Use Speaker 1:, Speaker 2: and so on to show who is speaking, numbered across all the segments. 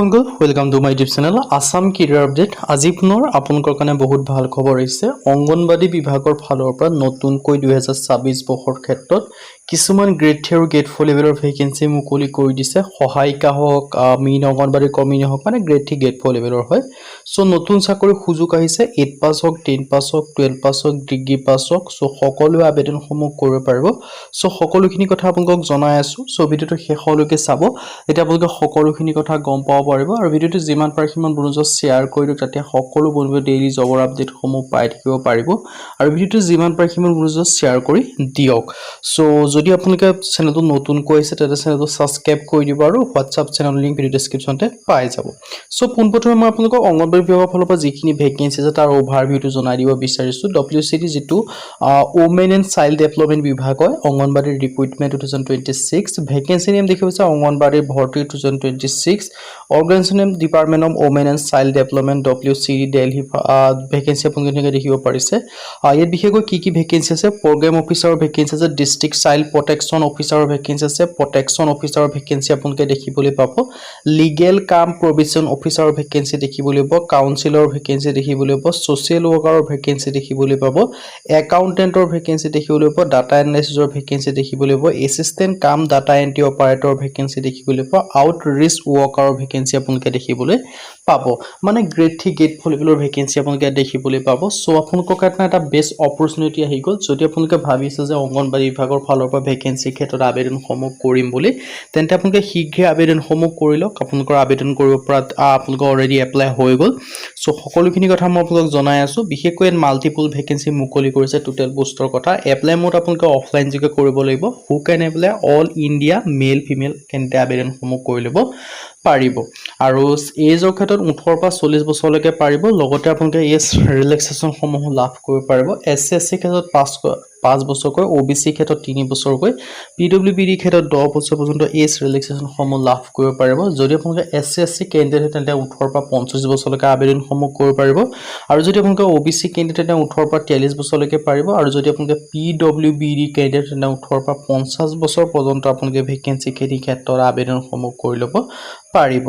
Speaker 1: Uncle welcome to my YouTube channel Assam career update. আজি পুনৰ আপোনালোকৰ কাৰণে বহুত ভাল খবৰ আহিছে। অংগনবাদী বিভাগৰ ফালৰ পৰা নতুনকৈ 2026 বৰ্ষৰ ক্ষেত্ৰত কিছুমান গ্ৰেড 3 আৰু গ্ৰেড 4 লেভেলৰ ভেকেন্সি মুকলি কৰি দিছে। সহায়িকা হওক মেইন অংগনবাদী কৰ্মী হওক মানে গ্ৰেড 3 গ্ৰেড 4 লেভেলৰ হয়। সো নতুন চাকৰি সুযোগ আহিছে। 8 পাছ হওক 10 পাছ হওক 12 পাছ হওক ডিগ্ৰী পাছ হওক সো সকলোৱে আবেদনসমূহ কৰিব পাৰিব। সো সকলোখিনি কথা আপোনালোকক জনাই আছো। সো ভিডিওটো শেষলৈকে চাব, এতিয়া আপোনালোকে সকলোখিনি কথা গম পাব পাৰিব। আৰু ভিডিওটো যিমান পাৰে সিমান বন্ধুক শ্বেয়াৰ কৰি দিয়ক, যাতে সকলো বন্ধুৱে ডেইলি জবৰ আপডেটসমূহ পাই থাকিব পাৰিব। আৰু ভিডিওটো যিমান পাৰে সিমান বন্ধুক শ্বেয়াৰ কৰি দিয়ক। সো যদি আপোনালোকে চেনেলটো নতুনকৈ আছে তেন্তে চেনেলটো সাবস্ক্ৰাইব কৰি দিব আৰু হোৱাটছআপ চেনেল লিংক ভিডিও ডেসক্ৰিপচনতে পাই যাব। সো পোনপ্ৰথমে মই আপোনালোকক অংগনবাদী বিভাগৰ ফালৰ পৰা যিখিনি ভেকেন্সি আছে তাৰ অভাৰভিউটো জনাই দিব বিচাৰিছো। WCD যেটো ওমেন এণ্ড চাইল্ড ডেভেলপমেণ্ট বিভাগ হয়, অংগনবাদীৰ ৰিক্ৰুটমেণ্ট 2026 ভেকেন্সি নেম দেখিব আছে অংগনবাদীৰ ভৰ্তি 2026 organisation name department of women and child development WCD Delhi vacancy আপোনালোকে দেখিব পাৰিছে। ইয়াত বিশেষকৈ কি ভেকেন্সি আছে, প্ৰগ্ৰাম অফিচাৰৰ ভেকেন্সি আছে, ডিস্ট্ৰিক্ট চাইল্ড প্ৰটেকশ্যন অফিচাৰৰ ভেকেন্সি আছে, প্ৰটেকশ্যন অফিচাৰৰ ভেকেন্সি আপোনালোকে দেখিবলৈ পাব, লিগেল কাম প্ৰভিজন অফিচাৰৰ ভেকেন্সি দেখিবলৈ পাব, কাউন্সিলৰ ভেকেন্সি দেখিবলৈ পাব, ছ'চিয়েল ৱৰ্কাৰৰ ভেকেন্সি দেখিবলৈ পাব, একাউণ্টেণ্টৰ ভেকেন্সি দেখিবলৈ পাব, ডাটা এনালাইচিছৰ ভেকেন্সি দেখিবলৈ পাব, এছিষ্টেণ্ট কাম ডাটা এণ্ট্ৰি অপাৰেটৰৰ ভেকেন্সি দেখিবলৈ পাব, আউটৰিচ ৱৰ্কাৰৰ ভেকেন্সি আপোনালোকে দেখিবলৈ পাব। মানে গ্ৰেড 3 গ্ৰেড 4 লেভেলৰ ভেকেন্সি আপোনালোকে দেখিবলৈ পাব। সো আপোনালোকৰ কাৰণে এটা বেষ্ট অপৰচুনিটি আহি গ'ল। যদি আপোনালোকে ভাবিছে যে অংগনবাদী বিভাগৰ ফালৰ পৰা ভেকেন্সিৰ ক্ষেত্ৰত আবেদনসমূহ কৰিম বুলি, তেন্তে আপোনালোকে শীঘ্ৰে আবেদনসমূহ কৰি লওক। আপোনালোকৰ আবেদন কৰিব পৰা আপোনালোকৰ অলৰেডি এপ্লাই হৈ গ'ল। সো সকলোখিনি কথা মই আপোনালোকক জনাই আছো। বিশেষকৈ মাল্টিপল ভেকেন্সি মুকলি কৰিছে টোটেল পোষ্টৰ কথা। এপ্লাই মোড আপোনালোকে অফলাইন যোগে কৰিব লাগিব। Who can apply all India male female কেন্দ্ৰে আবেদনসমূহ কৰি ল'ব পাৰিব। আৰু এজৰ ক্ষেত্ৰত 18 পৰা 40 বছৰলৈকে পাৰিব। লগতে আপোনালোকে এজ ৰিলেক্সেশ্যনসমূহ লাভ কৰিব পাৰিব। SC ক্ষেত্ৰত 5 বছৰকৈ, OBC ক্ষেত্ৰত 3 বছৰকৈ, PWBD ক্ষেত্ৰত 10 বছৰ পৰ্যন্ত এজ ৰিলেক্সেশ্যনসমূহ লাভ কৰিব পাৰিব। যদি আপোনালোকে SC কেণ্ডিডেট হয় তেন্তে 18 পৰা 45 বছৰলৈকে আবেদনসমূহ কৰিব পাৰিব। আৰু যদি আপোনালোকে OBC কেণ্ডিডেট তেন্তে 18 পৰা 43 বছৰলৈকে পাৰিব। আৰু যদি আপোনালোকে PWBD কেণ্ডিডেট তেন্তে 18 পৰা 50 বছৰ পৰ্যন্ত আপোনালোকে ভেকেন্সি ক্ষেত্ৰত আবেদনসমূহ কৰি ল'ব পাৰিব।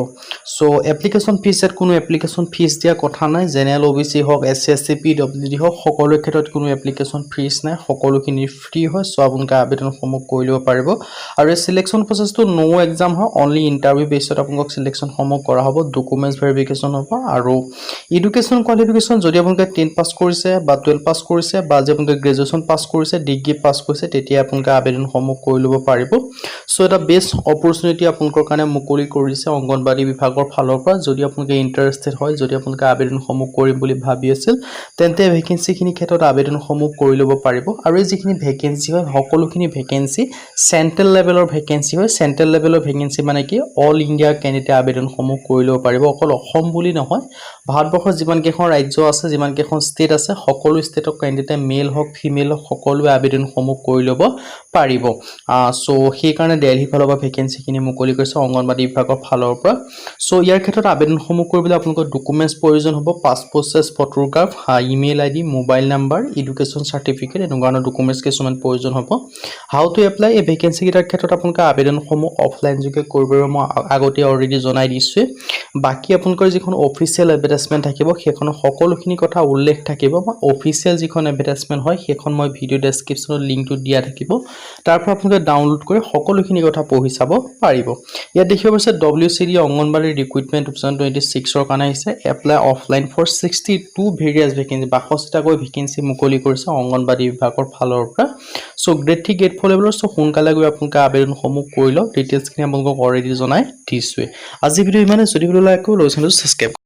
Speaker 1: সো এপ্লিকেশ্যন ফিজ ইয়াত কোনো এপ্লিকেশ্যন ফিজ দিয়া কথা নাই। জেনেৰেল OBC হওক SC PWBD হওক সকলো ক্ষেত্ৰত কোনো এপ্লিকেশ্যন ফিজ নাই, সকলোখিনি ফ্ৰী হয়। সো আপোনালোকে আবেদনসমূহ কৰি ল'ব পাৰিব। আৰু এই চিলেকশ্যন প্ৰচেছটো নো এক্সাম হয়, অনলি ইণ্টাৰভিউ বেছত আপোনালোকক চিলেকশ্যনসমূহ কৰা হ'ব, ডকুমেণ্টছ ভেৰিফিকেশ্যন হ'ব। আৰু এডুকেশ্যন কোৱালিফিকেশ্যন যদি আপোনালোকে 10 পাছ কৰিছে বা 12 পাছ কৰিছে বা যদি আপোনালোকে গ্ৰেজুৱেশ্যন পাছ কৰিছে, ডিগ্ৰী পাছ কৰিছে, তেতিয়া আপোনালোকে আবেদনসমূহ কৰি ল'ব পাৰিব। সো এটা বেষ্ট অপৰচুনিটি আপোনালোকৰ কাৰণে মুকলি কৰিছে অংগনবাদী বিভাগৰ ফালৰ পৰা। যদি আপোনালোকে ইণ্টাৰেষ্টেড হয়, যদি আপোনালোকে আবেদনসমূহ কৰিম বুলি ভাবি আছিল, তেন্তে ভেকেন্সিখিনি ক্ষেত্ৰত আবেদনসমূহ কৰি ল'ব পাৰিব। আৰু এই যিখিনি ভেকেন্সি হয় সকলোখিনি ভেকেন্সি চেণ্ট্ৰেল লেভেলৰ ভেকেন্সি হয়। চেণ্ট্ৰেল লেভেলৰ ভেকেন্সি মানে কি, অল ইণ্ডিয়া কেণ্ডিডেটে আবেদনসমূহ কৰি ল'ব পাৰিব। অকল অসম বুলি নহয়, ভাৰতবৰ্ষৰ যিমানকেইখন ৰাজ্য আছে, যিমানকেইখন ষ্টেট আছে, সকলো ষ্টেটৰ কেণ্ডিডেটে মেল হওক ফিমেল হওক সকলোৱে আবেদনসমূহ কৰি ল'ব পাৰিব। সো সেইকাৰণে দিল্লীৰ ফালৰ পৰা ভেকেন্সিখিনি মুকলি কৰিছে অংগনবাদী বিভাগৰ ফালৰ পৰা। সো ইয়াৰ ক্ষেত্ৰত আবেদনসমূহ কৰিবলৈ আপোনালোকৰ ডকুমেণ্টছ প্ৰয়োজন হ'ব, passport size photograph, email ID, mobile number, education certificate, এনেকুৱা ধৰণৰ ডকুমেণ্টছ কিছুমান প্ৰয়োজন হ'ব। হাউ টু এপ্লাই, এই ভেকেন্সিকেইটাৰ ক্ষেত্ৰত আপোনালোকে আবেদনসমূহ অফলাইন যোগে কৰিব পাৰিব। মই আগতে অলৰেডি জনাই দিছোঁৱে। বাকী আপোনালোকৰ যিখন অফিচিয়েল এডভাৰটাইজমেণ্ট থাকিব সেইখনত সকলোখিনি কথা উল্লেখ থাকিব। অফিচিয়েল যিখন এডভাৰটাইজমেণ্ট হয় সেইখন মই ভিডিঅ' ডেছক্ৰিপশ্যনত লিংকটো দিয়া থাকিব, তাৰ পৰা আপোনালোকে ডাউনলোড কৰি সকলোখিনি কথা পঢ়ি চাব পাৰিব। ইয়াত দেখিব পাৰিছে WCD অংগনবাদী ৰিক্ৰুটমেণ্ট 2026ৰ কাৰণে আহিছে। Apply offline for 62 various vacancy, 62টাকৈ ভেকেন্সি মুকলি কৰিছে অংগনবাদী বিভাগৰ ফালৰ পৰা। সো গ্ৰেড 3 গ্ৰেড 4 লেভেলৰ। সো সোনকালে গৈ আপোনালোকে আবেদনসমূহ কৰি লওক। ডিটেইলছখিনি আপোনালোকক অলৰেডি জনাই দিছোঁৱে। আজি ভিডিঅ' ইমানে। যদি ভিডিঅ' লাইক কৰি চেনেলটো ছাবস্ক্ৰাইব